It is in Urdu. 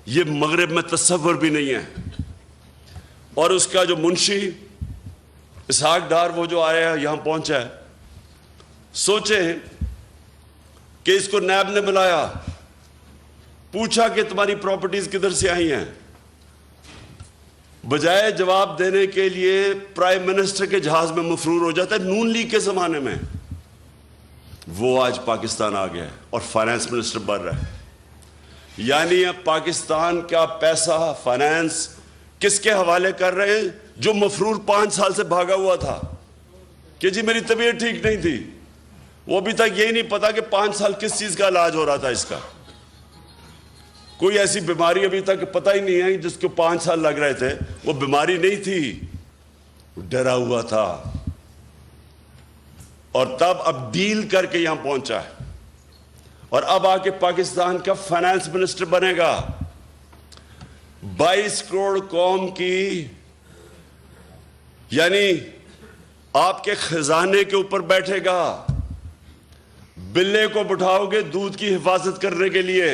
یہ مغرب میں تصور بھی نہیں ہے. اور اس کا جو منشی اسحاق ڈار وہ جو آیا ہے یہاں پہنچا ہے, سوچیں کہ اس کو نیب نے بلایا, پوچھا کہ تمہاری پراپرٹیز کدھر سے آئی ہیں, بجائے جواب دینے کے لیے پرائم منسٹر کے جہاز میں مفرور ہو جاتا ہے. نون لیگ کے زمانے میں وہ آج پاکستان آ گیا ہے اور فائنانس منسٹر بن رہا ہے. یعنی اب پاکستان کا پیسہ فائنانس کس کے حوالے کر رہے ہیں؟ جو مفرور 5 سال سے بھاگا ہوا تھا کہ جی میری طبیعت ٹھیک نہیں تھی. وہ ابھی تک یہی نہیں پتا کہ 5 سال کس چیز کا علاج ہو رہا تھا. اس کا کوئی ایسی بیماری ابھی تک پتہ ہی نہیں ہے جس کو 5 سال لگ رہے تھے. وہ بیماری نہیں تھی, ڈرا ہوا تھا, اور تب اب ڈیل کر کے یہاں پہنچا ہے, اور اب آ کے پاکستان کا فائنانس منسٹر بنے گا. 22 کروڑ قوم کی, یعنی آپ کے خزانے کے اوپر بیٹھے گا. بلے کو بٹھاؤ گے دودھ کی حفاظت کرنے کے لیے,